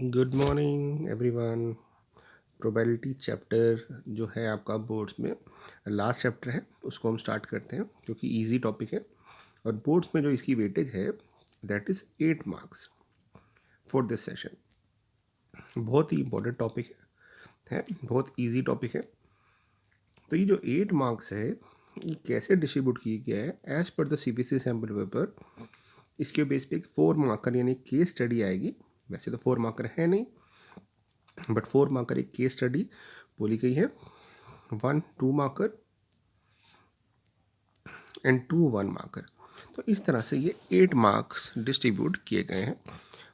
Good morning everyone. Probability chapter जो है आपका बोर्ड्स में लास्ट चैप्टर है, उसको हम स्टार्ट करते हैं क्योंकि इजी टॉपिक है। और बोर्ड्स में जो इसकी वेटेज है that is 8 marks for this session. बहुत ही इंपॉर्टेंट टॉपिक है, बहुत इजी टॉपिक है। तो ये जो 8 मार्क्स है ये कैसे डिस्ट्रीब्यूट किया गया है as per the CBSE sample paper. इसके बेस पे एक 4 मार्कर यानी केस स्टडी आएगी। वैसे तो 4 मार्कर है नहीं, बट 4 मार्कर एक केस स्टडी बोली गई है। 1 2 मार्कर एंड 2 1 मार्कर। तो इस तरह से ये 8 मार्क्स डिस्ट्रीब्यूट किए गए हैं।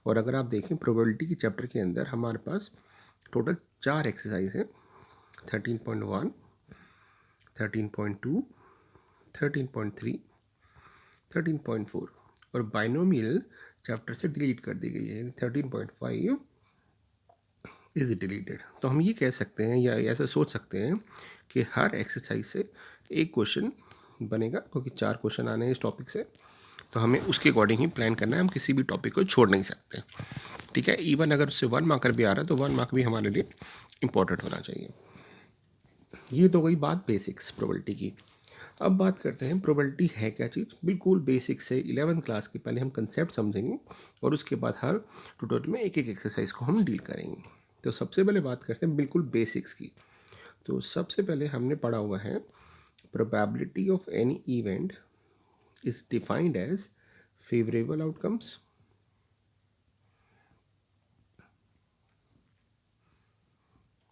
और अगर आप देखें प्रोबेबिलिटी के चैप्टर के अंदर हमारे पास टोटल 4 एक्सरसाइज है। 13.1, 13.2, 13.3, 13.4 और बाइनोमियल चैप्टर से डिलीट कर दी गई है। 13.5 इज डिलीटेड। तो हम ये कह सकते हैं या ऐसा सोच सकते हैं कि हर एक्सरसाइज से एक क्वेश्चन बनेगा, क्योंकि 4 क्वेश्चन आने हैं इस टॉपिक से। तो हमें उसके अकॉर्डिंग ही प्लान करना है, हम किसी भी टॉपिक को छोड़ नहीं सकते। ठीक है, इवन अगर उससे 1 मार्कर भी आ रहा है तो 1 मार्क भी हमारे लिए इंपॉर्टेंट होना चाहिए। ये तो गई बात बेसिक्स प्रोबेबिलिटी की। अब बात करते हैं प्रोबेबिलिटी है क्या चीज़। बिल्कुल बेसिक से 11th क्लास के पहले हम कंसेप्ट समझेंगे और उसके बाद हर ट्यूटोरियल में एक एक एक्सरसाइज को हम डील करेंगे। तो सबसे पहले बात करते हैं बिल्कुल बेसिक्स की। तो सबसे पहले हमने पढ़ा हुआ है probability of any event is defined as favourable outcomes,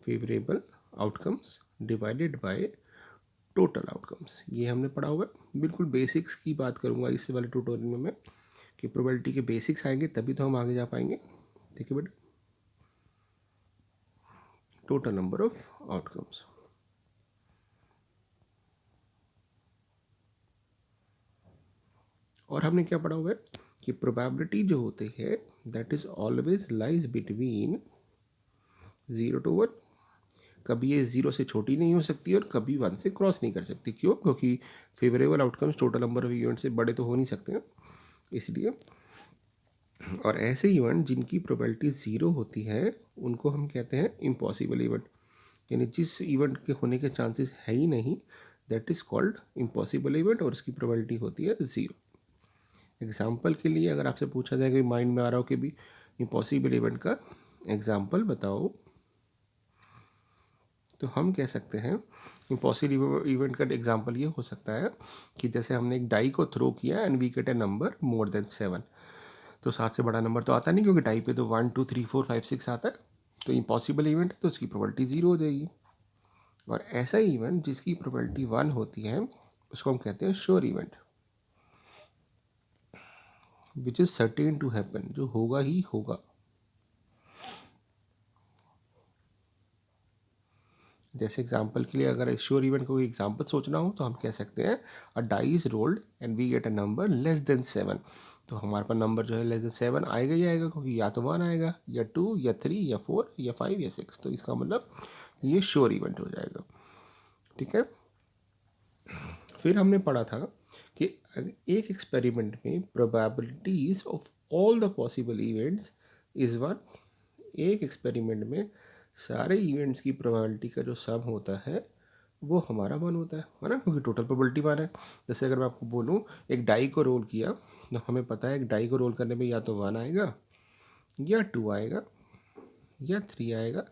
favourable outcomes divided by total outcomes. ये हमने पढ़ा हुआ है। बिल्कुल बेसिक्स की बात करूंगा इससे वाले ट्यूटोरियल में मैं, कि प्रोबेबिलिटी के बेसिक्स आएंगे तभी तो हम आगे जा पाएंगे। ठीक है बेटा, टोटल नंबर ऑफ आउटकम्स। और हमने क्या पढ़ा हुआ है कि प्रोबेबिलिटी जो होती है that is always lies between 0 to 1। कभी ये 0 से छोटी नहीं हो सकती और कभी 1 से क्रॉस नहीं कर सकती। क्यों? क्योंकि favourable outcomes total number of event से बड़े तो हो नहीं सकते हैं, इसलिए। और ऐसे इवेंट जिनकी प्रोबेबिलिटी 0 होती है उनको हम कहते हैं इम्पॉसिबल इवेंट। यानी जिस इवेंट के होने के चांसेस है ही नहीं, that is called impossible event और उसकी प्रोबेबिलिटी होती है 0। एग्जाम्पल के लिए अगर आपसे पूछा जाए कि माइंड में आ रहा हो कि भी इम्पॉसिबल इवेंट का एग्जाम्पल बताओ, तो हम कह सकते हैं इम्पॉसिबल इवेंट का एग्जाम्पल ये हो सकता है कि जैसे हमने एक डाई को थ्रो किया and we get a number more than 7। तो 7 से बड़ा नंबर तो आता नहीं, क्योंकि डाई पे तो 1 2 3 4 5 6 आता है। तो इम्पॉसिबल इवेंट है तो उसकी प्रोबेबिलिटी 0 हो जाएगी। और ऐसा इवेंट जिसकी प्रोबेबिलिटी 1 होती है उसको हम कहते हैं sure event, which is certain to happen, जो होगा ही होगा। जैसे एग्जाम्पल के लिए अगर श्योर इवेंट को एग्जाम्पल सोचना हो तो हम कह सकते हैं a die is rolled and we get a number less than 7। तो हमारे पास नंबर जो है लेस देन 7 आएगा ही आएगा, क्योंकि या तो 1 आएगा या 2 या 3 या 4 या 5 या 6। तो इसका मतलब ये श्योर इवेंट हो जाएगा। ठीक है, फिर हमने पढ़ा था कि एक एक्सपेरिमेंट में probabilities of all the possible events is 1। एक एक्सपेरिमेंट में सारे इवेंट्स की प्रोबेबिलिटी का जो सम होता है वो हमारा 1 होता है ना, क्योंकि टोटल प्रोबेबिलिटी 1 है। जैसे अगर मैं आपको बोलूँ एक डाई को रोल किया, तो हमें पता है एक डाई को रोल करने में या तो 1 आएगा या 2 आएगा या 3 आएगा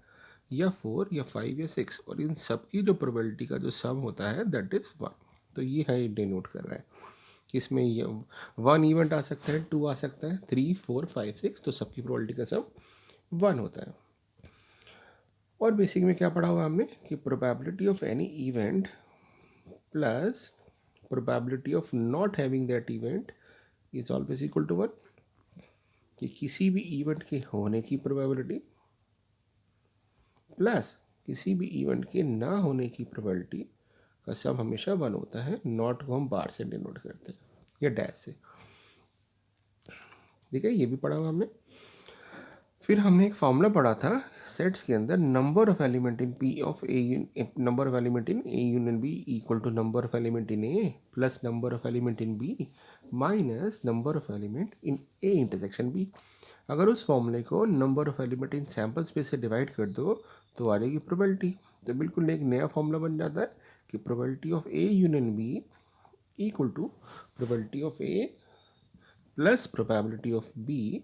या 4 या 5 या 6, और इन सब की जो प्रोबेबिलिटी का जो सम होता है दैट इज़ 1। तो ये है, डिनोट कर रहा है कि इसमें ये 1 इवेंट आ सकता है, 2 आ सकता है, 3 4 5 6, तो सबकी प्रोबेबिलिटी का सम 1 होता है। और बेसिक में क्या पढ़ा हुआ हमने कि probability of any event plus probability of not having that event is always equal to 1। कि किसी भी इवेंट के होने की प्रोबेबिलिटी प्लस किसी भी इवेंट के ना होने की प्रोबेबिलिटी का सम हमेशा 1 होता है। नॉट को हम बार से डिनोट करते हैं या डैश से। ठीक है, ये भी पढ़ा हुआ हमने। फिर हमने एक फॉर्मूला पढ़ा था सेट्स के अंदर, number of element in P of A, number of element in A union B equal to number of element in A plus number of element in B minus number of element in A intersection B. अगर उस फॉर्मूले को number of element in sample space से divide कर दो तो आ जाएगी probability. तो बिल्कुल एक नया फॉर्मूला बन जाता है कि probability of A union B equal to probability of A plus probability of B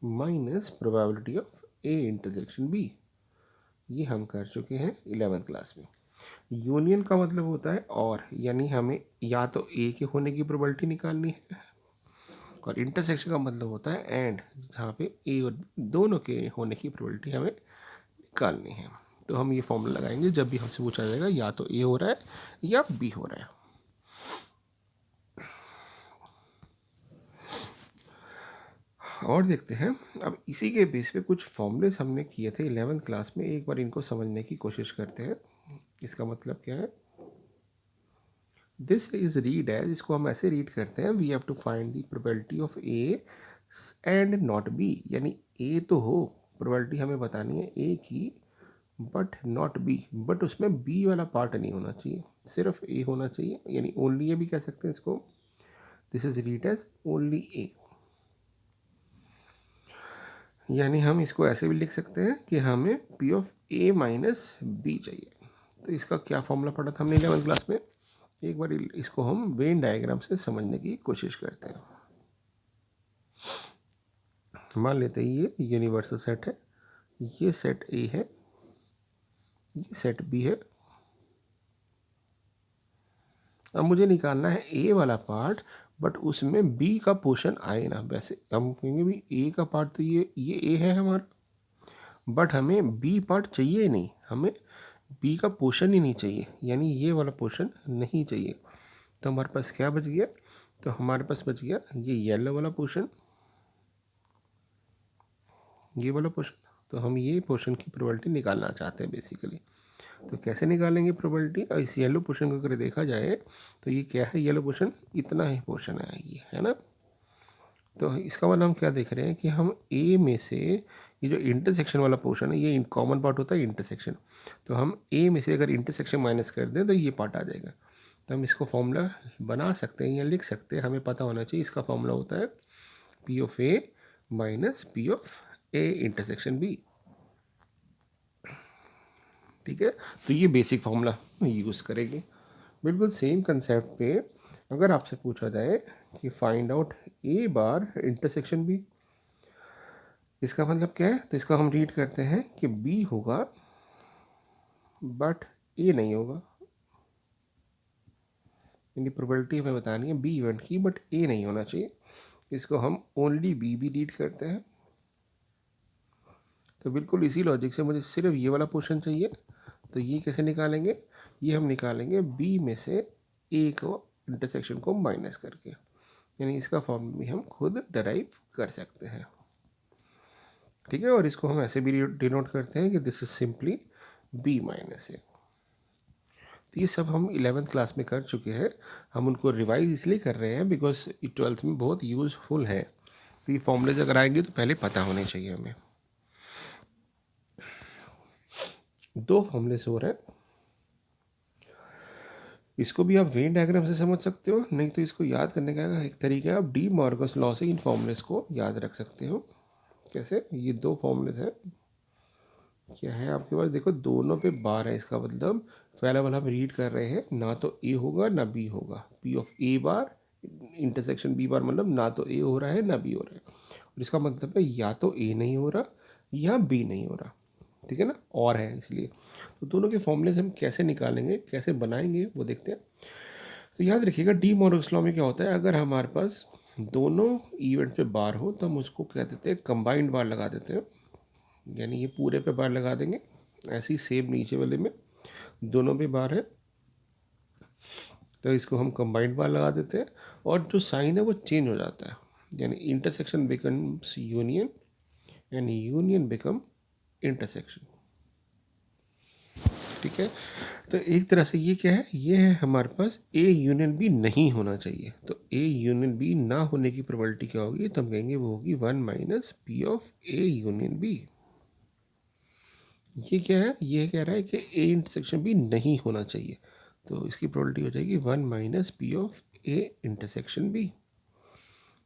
minus probability of A intersection B. ये हम कर चुके हैं 11th क्लास में। यूनियन का मतलब होता है और, यानी हमें या तो ए के होने की प्रोबेबिलिटी निकालनी है, और इंटरसेक्शन का मतलब होता है एंड, जहाँ पे ए और दोनों के होने की प्रोबेबिलिटी हमें निकालनी है। तो हम ये फॉर्मूला लगाएंगे जब भी हमसे पूछा जाएगा या तो ए हो रहा है या बी हो रहा है। और देखते हैं अब इसी के बेस पे कुछ फॉर्मूलेस हमने किए थे 11th क्लास में, एक बार इनको समझने की कोशिश करते हैं। इसका मतलब क्या है, दिस इज रीड एज, इसको हम ऐसे रीड करते हैं, we have to find the probability of A and not B, यानी ए तो हो, प्रोबेबिलिटी हमें बतानी है ए की, बट नॉट बी, बट उसमें बी वाला पार्ट नहीं होना चाहिए, सिर्फ ए होना चाहिए, यानी ओनली ए भी कह सकते हैं इसको। This is read as only A, यानी हम इसको ऐसे भी लिख सकते हैं कि हमें P of A minus B चाहिए। तो इसका क्या फॉर्मूला पढ़ा था हमने 11th क्लास में, एक बार इसको हम वेन डायग्राम से समझने की कोशिश करते हैं। मान लेते हैं ये यूनिवर्सल सेट है, ये सेट ए है, ये सेट बी है। अब मुझे निकालना है ए वाला पार्ट, बट उसमें बी का पोर्शन आए ना। वैसे हम कहेंगे भी ए का पार्ट तो ये ए है हमारा, बट हमें बी पार्ट चाहिए नहीं, हमें बी का पोर्शन ही नहीं चाहिए, यानी ये वाला पोर्शन नहीं चाहिए। तो हमारे पास क्या बच गया, तो हमारे पास बच गया ये येलो वाला पोर्शन, ये वाला पोर्शन। तो हम ये पोर्शन की प्रोबेबिलिटी निकालना चाहते हैं बेसिकली। तो कैसे निकालेंगे प्रोबेबिलिटी, और इस येलो पोर्शन को अगर देखा जाए तो ये क्या है, येलो पोर्शन इतना ही पोर्शन है, ये है ना। तो इसका मतलब हम क्या देख रहे हैं कि हम ए में से ये जो इंटरसेक्शन वाला पोर्शन है, ये कॉमन पार्ट होता है इंटरसेक्शन, तो हम ए में से अगर इंटरसेक्शन माइनस कर दें तो ये पार्ट आ जाएगा। तो हम इसको फॉर्मूला बना सकते हैं या लिख सकते हैं, हमें पता होना चाहिए। इसका फॉर्मूला होता है P of A minus P of A intersection B. ठीक है, तो ये बेसिक फॉर्मूला यूज़ करेंगे। बिल्कुल सेम कंसेप्ट पे अगर आपसे पूछा जाए कि फाइंड आउट ए बार इंटरसेक्शन बी, इसका मतलब क्या है, तो इसका हम रीड करते हैं कि बी होगा बट ए नहीं होगा, यानी प्रोबेबिलिटी हमें बतानी है बी इवेंट की, बट ए नहीं होना चाहिए। इसको हम ओनली बी भी रीड करते हैं। तो बिल्कुल इसी लॉजिक से मुझे सिर्फ ये वाला पोर्शन चाहिए, तो ये कैसे निकालेंगे, ये हम निकालेंगे बी में से ए को इंटरसेक्शन को माइनस करके, यानी इसका फॉर्म भी हम खुद डराइव कर सकते हैं। ठीक है, और इसको हम ऐसे भी डिनोट करते हैं कि this is simply B minus A. तो ये सब हम 11th क्लास में कर चुके हैं, हम उनको रिवाइज इसलिए कर रहे हैं बिकॉज 12th में बहुत यूज़फुल है। तो ये फॉर्मूलेज अगर आएंगे तो पहले पता होने चाहिए हमें। दो फॉर्मूलेस हो रहे हैं, इसको भी आप वेन डायग्राम से समझ सकते हो, नहीं तो इसको याद करने का एक तरीका है, आप डी मॉर्गस लॉ से इन फॉर्मूलेस को याद रख सकते हो। कैसे, ये दो फॉर्मूलेस हैं, क्या है आपके पास, देखो दोनों पे बार है, इसका मतलब पहला वाला हम रीड कर रहे हैं, ना तो ए होगा ना बी होगा, P of A bar intersection B bar, मतलब ना तो ए हो रहा है ना बी हो रहा है, और इसका मतलब है या तो ए नहीं हो रहा या बी नहीं हो रहा। ठीक है ना, और है इसलिए। तो दोनों के फॉर्मूले हम कैसे निकालेंगे, कैसे बनाएंगे, वो देखते हैं। तो याद रखिएगा डी मॉर्गस लॉ में क्या होता है, अगर हमारे पास दोनों इवेंट पे बार हो तो हम उसको क्या देते हैं, कंबाइंड बार लगा देते हैं, यानी ये पूरे पे बार लगा देंगे, ऐसे ही सेम नीचे वाले में दोनों पे बार है तो इसको हम कंबाइंड बार लगा देते हैं, और जो साइन है वो चेंज हो जाता है, यानी intersection becomes union and union become intersection. ठीक है, तो एक तरह से ये क्या है, ये है हमारे पास ए यूनियन बी नहीं होना चाहिए। तो ए यूनियन बी ना होने की प्रोबेबिलिटी क्या होगी, तो हम कहेंगे वो होगी 1 minus P of A union B. ये क्या है, ये कह रहा है कि ए इंटरसेक्शन बी नहीं होना चाहिए, तो इसकी प्रोबेबिलिटी हो जाएगी 1 minus P of A intersection B.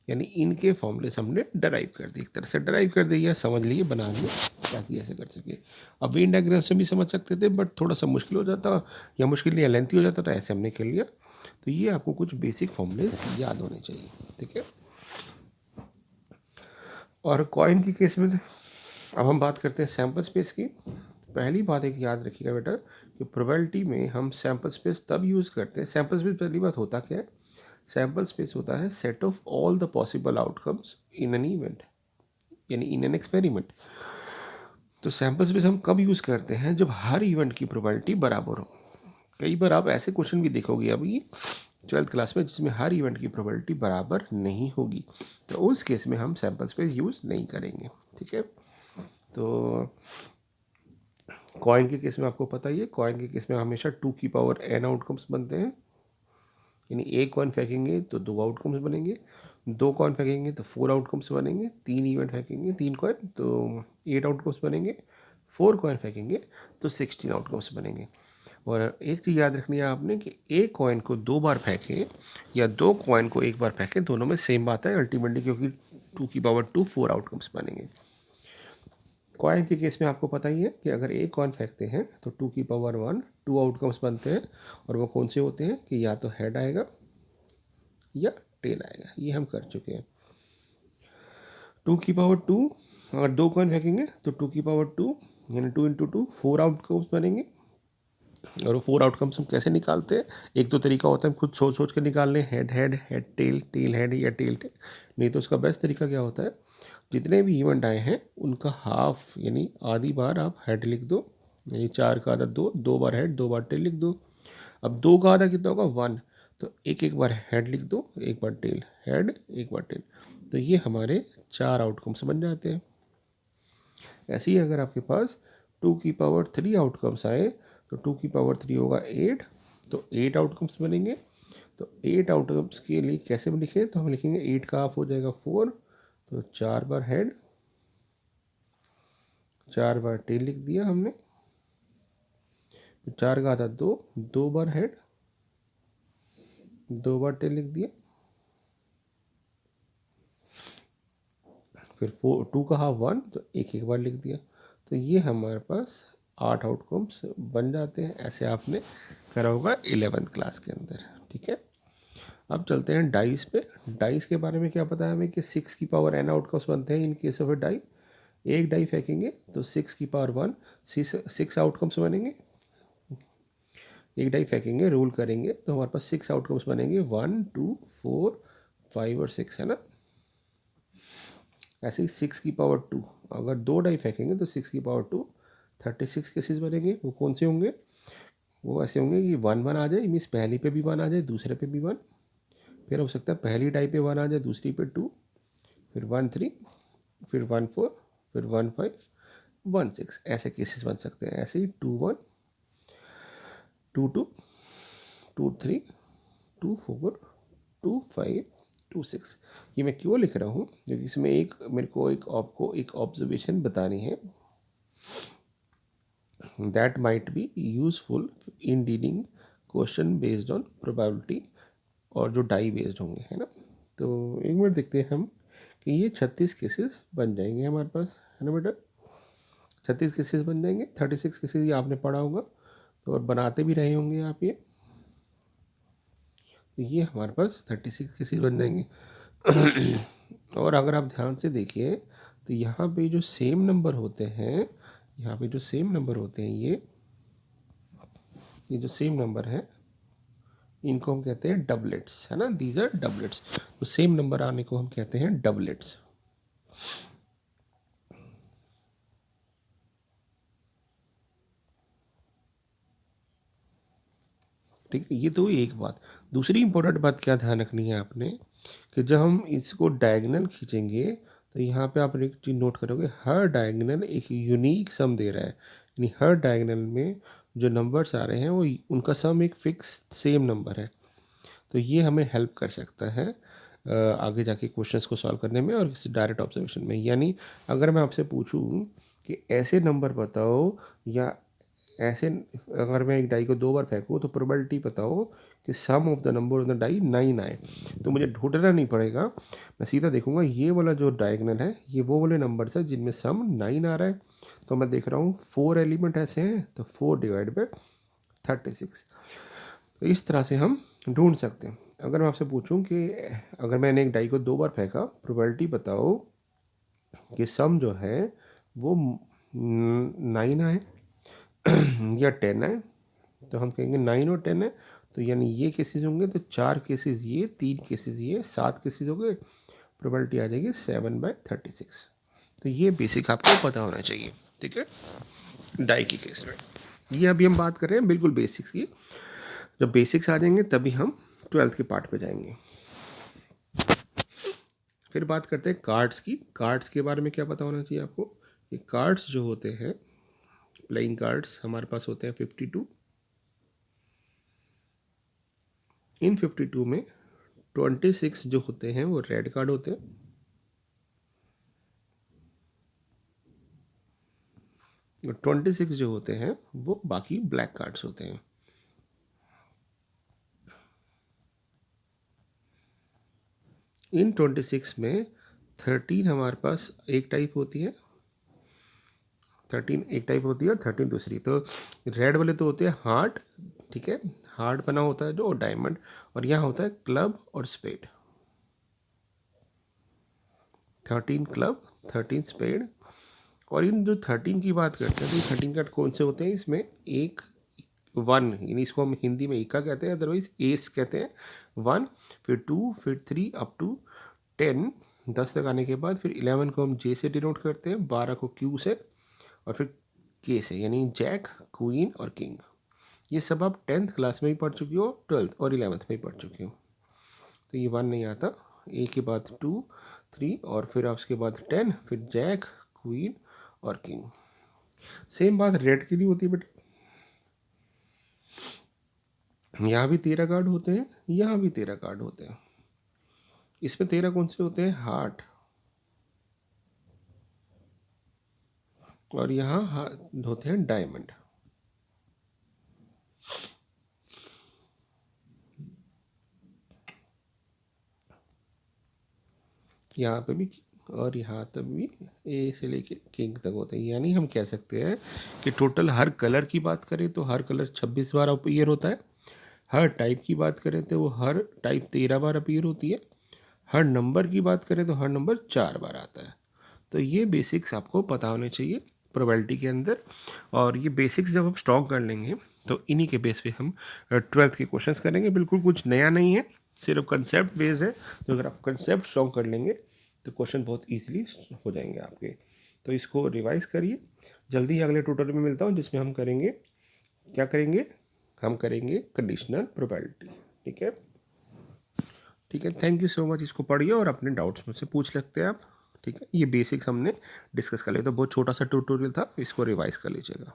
यानी इनके फॉर्मूले हमने डराइव कर दिए, एक तरह से डराइव कर दिया, समझ लिए, बना लिए ताकि ऐसे कर सके। अब वेन डायग्राम से भी समझ सकते थे बट थोड़ा सा मुश्किल हो जाता, या मुश्किल या लेंथी हो जाता, तो ऐसे हमने कर लिया। तो ये आपको कुछ बेसिक फॉर्मूले याद होने चाहिए, ठीक है। और कॉइन की केस में अब हम बात करते हैं सैम्पल स्पेस की। पहली बात एक याद रखिएगा बेटा कि प्रोबेबिलिटी में हम सैम्पल स्पेस तब यूज़ करते हैं। सैम्पल स्पेस पहली बात होता क्या है? सैम्पल स्पेस होता है set of all the possible outcomes in an event, यानी इन एन एक्सपेरिमेंट। तो सैम्पल स्पेस हम कब यूज़ करते हैं? जब हर इवेंट की प्रोबेबिलिटी बराबर हो। कई बार आप ऐसे क्वेश्चन भी देखोगे अभी 12th क्लास में जिसमें हर इवेंट की प्रोबेबिलिटी बराबर नहीं होगी, तो उस केस में हम सैम्पल स्पेस यूज़ नहीं करेंगे, ठीक है। तो कॉइन के केस में आपको पता ही है, कॉइन के केस में हमेशा 2 की पावर n आउटकम्स बनते हैं, यानी एक कॉइन फेंकेंगे तो 2 आउटकम्स बनेंगे, 2 कॉइन फेंकेंगे तो 4 आउटकम्स बनेंगे, 3 इवेंट फेंकेंगे 3 कॉइन तो 8 आउटकम्स बनेंगे, 4 कॉइन फेंकेंगे तो 16 आउटकम्स बनेंगे। और एक चीज़ याद रखनी है आपने कि एक कॉइन को 2 बार फेंकें या 2 कॉइन को 1 बार फेंकें, दोनों में सेम बात है अल्टीमेटली, क्योंकि 2 की पावर 2 4 आउटकम्स बनेंगे। कॉइन के केस में आपको पता ही है कि अगर एक कॉइन फेंकते हैं तो 2 की पावर 1 2 आउटकम्स बनते हैं, और वो कौन से होते हैं कि या तो हेड आएगा या टेल आएगा, ये हम कर चुके हैं। 2 की पावर 2, अगर 2 कॉइन फेंकेंगे तो 2 की पावर 2 यानी 2 इंटू 2 4 आउटकम्स बनेंगे। और वो 4 आउटकम्स हम कैसे निकालते हैं? एक तो तरीका होता है हम खुद सोच सोच के निकाल लें, head head head tail tail head या टेल टेल। नहीं तो उसका बेस्ट तरीका क्या होता है, जितने भी इवेंट आए हैं उनका हाफ यानी आधी बार आप हेड लिख दो, यानी 4 का आधा 2, 2 बार हेड 2 बार टेल लिख दो। अब 2 का आधा कितना होगा 1, तो एक एक बार हेड लिख दो, एक बार टेल, हेड एक बार टेल, तो ये हमारे 4 आउटकम्स बन जाते हैं। ऐसे ही अगर आपके पास 2 की पावर 3 आउटकम्स आए तो 2 की पावर 3 होगा 8, तो 8 आउटकम्स बनेंगे। तो 8 आउटकम्स के लिए कैसे हम लिखें? तो हम लिखेंगे 8 का हाफ हो जाएगा 4, तो 4 बार हेड 4 बार टेल लिख दिया हमने, तो 4 का आधा 2, 2 बार हेड 2 बार टेल लिख दिया, फिर 2 का हाफ 1, तो एक एक बार लिख दिया। तो ये हमारे पास 8 आउटकम्स बन जाते हैं। ऐसे आपने करा होगा 11th क्लास के अंदर, ठीक है। अब चलते हैं डाइस पे। डाइस के बारे में क्या पता है हमें कि 6 की पावर n आउटकम्स बनते हैं in case of a die. एक डाई फेंकेंगे तो 6 की पावर 1 6 आउटकम्स बनेंगे। एक डाई फेंकेंगे, रोल करेंगे तो हमारे पास 6 आउटकम्स बनेंगे, 1 2 4 5 और 6, है ना। ऐसे ही 6 की पावर 2, अगर 2 डाई फेंकेंगे तो 6 की पावर 2 36 केसेस बनेंगे। वो कौन से होंगे? वो ऐसे होंगे कि 1 1 आ जाए, मीन्स पहली पे भी 1 आ जाए, दूसरे पे भी 1, फिर हो सकता है पहली डाई पे 1 आ जाए, दूसरी पे 2, फिर 1 3, फिर 1 4, फिर 1 5 1 6, ऐसे केसेस बन सकते हैं। ऐसे ही 2 1 2 2 2 3 2 4 2 5 2 6। ये मैं क्यों लिख रहा हूँ? क्योंकि इसमें एक मेरे को आपको एक ऑब्जर्वेशन बतानी है that might be useful in dealing question based on probability, और जो डाई बेस्ड होंगे, है ना। तो एक मिनट देखते हैं हम कि ये 36 केसेस बन जाएंगे हमारे पास, है ना बेटा। 36 केसेस बन जाएंगे, 36 केसेस ये आपने पढ़ा होगा तो, और बनाते भी रहे होंगे आप ये। तो ये हमारे पास 36 केसेस बन जाएंगे। और अगर आप ध्यान से देखिए तो यहाँ पे जो सेम नंबर होते हैं, यहाँ पे जो सेम नंबर होते हैं, ये जो सेम नंबर है इनको हम कहते हैं डबलेट्स, है ना। These are doublets. तो सेम नंबर आने को हम कहते हैं डबलेट्स। ठीक है, ये तो एक बात। दूसरी इंपॉर्टेंट बात क्या ध्यान रखनी है आपने कि जब हम इसको डायगोनल खींचेंगे तो यहाँ पे आप एक चीज़ नोट करोगे, हर डायगोनल एक यूनिक सम दे रहा है, यानी हर डायगोनल में जो नंबर्स आ रहे हैं वो उनका सम एक फिक्स सेम नंबर है। तो ये हमें हेल्प कर सकता है आगे जाके क्वेश्चंस को सॉल्व करने में और किसी डायरेक्ट ऑब्जर्वेशन में। यानी अगर मैं आपसे पूछूं कि ऐसे नंबर बताओ या ऐसे अगर मैं एक डाई को 2 बार फेंकूँ तो प्रोबेबिलिटी बताओ कि sum of the number of the die 9 आए। तो मुझे ढूंढना नहीं पड़ेगा, मैं सीधा देखूंगा ये वाला जो डायगोनल है ये वो वाले नंबर्स है जिनमें सम 9 आ रहा है। तो मैं देख रहा हूँ 4 एलिमेंट ऐसे हैं, तो 4 डिवाइड बाई 36। तो इस तरह से हम ढूंढ सकते हैं। अगर मैं आपसे पूछूं कि अगर मैंने एक डाई को 2 बार फेंका, प्रोबेबिलिटी बताओ कि सम जो है वो 9 आए या 10 है। तो हम कहेंगे 9 और 10 है, तो यानी ये केसेस होंगे, तो 4 केसेस ये, 3 केसेस ये, 7 केसेस हो गए, प्रोबेबिलिटी आ जाएगी 7/36। तो ये बेसिक आपको पता होना चाहिए, ठीक है, डाई की केस में। ये अभी हम बात कर रहे हैं बिल्कुल बेसिक्स की। जब बेसिक्स आ जाएंगे तभी हम 12th के पार्ट पे जाएंगे। फिर बात करते हैं कार्ड्स की। कार्ड्स के बारे में क्या पता होना चाहिए आपको कि कार्ड्स जो होते हैं, प्लेइंग कार्ड्स हमारे पास होते हैं 52। इन 52 में 26 जो होते हैं वो रेड कार्ड होते हैं, 26 जो होते हैं वो बाकी ब्लैक कार्ड्स होते हैं। इन 26 में 13 हमारे पास एक टाइप होती है, 13 एक टाइप होती है और 13 दूसरी। तो रेड वाले तो होते हैं हार्ट, ठीक है, हार्ट बना होता है जो, डायमंड, और यहाँ होता है क्लब और स्पेड। 13 club, 13 spade. और इन जो 13 की बात करते हैं तो 13 कार्ड कौन से होते हैं, इसमें एक 1, यानी इसको हम हिंदी में इक्का कहते हैं, अदरवाइज एस कहते हैं। 1, फिर 2, फिर 3 अप टू 10, 10 तक आने के बाद फिर 11 को हम जे से डिनोट करते हैं, 12 को क्यू से, और फिर के से, यानी जैक, क्वीन और किंग। ये सब आप 10th क्लास में ही पढ़ चुकी हो, 12th और 11th में ही पढ़ चुकी हो। तो ये 1 नहीं आता, ए के बाद 2, 3 और फिर उसके बाद 10, फिर जैक, क्वीन और किंग। सेम बात रेड के लिए होती है बेटा, यहाँ भी 13 कार्ड होते हैं, यहाँ भी 13 कार्ड होते हैं। इसमें 13 कौन से होते हैं, हार्ट, और यहाँ होते हैं डायमंड। यहाँ पे भी और यहाँ तक भी ए से लेके किंग तक होते हैं। यानी हम कह सकते हैं कि टोटल हर कलर की बात करें तो हर कलर 26 बार अपीयर होता है, हर टाइप की बात करें तो वो हर टाइप 13 बार अपीयर होती है, हर नंबर की बात करें तो हर नंबर 4 बार आता है। तो ये बेसिक्स आपको पता होने चाहिए प्रोबेबिलिटी के अंदर, और ये बेसिक्स जब हम स्ट्रॉन्ग कर लेंगे तो इन्हीं के बेस पे हम 12th के क्वेश्चंस करेंगे। बिल्कुल कुछ नया नहीं है, सिर्फ कंसेप्ट बेस्ड है। तो अगर आप कंसेप्ट स्ट्रॉन्ग कर लेंगे तो क्वेश्चन बहुत ईजिली हो जाएंगे आपके। तो इसको रिवाइज करिए। जल्दी ही अगले ट्यूटोरियल में मिलता हूँ जिसमें हम करेंगे, क्या करेंगे, हम करेंगे कंडीशनल प्रोबेबिलिटी। ठीक है, ठीक है, थैंक यू सो मच। इसको पढ़िए और अपने डाउट्स मुझसे पूछ सकते हैं आप। ठीक है, ये बेसिक्स हमने डिस्कस कर लिया, तो बहुत छोटा सा ट्यूटोरियल था, इसको रिवाइज कर लीजिएगा।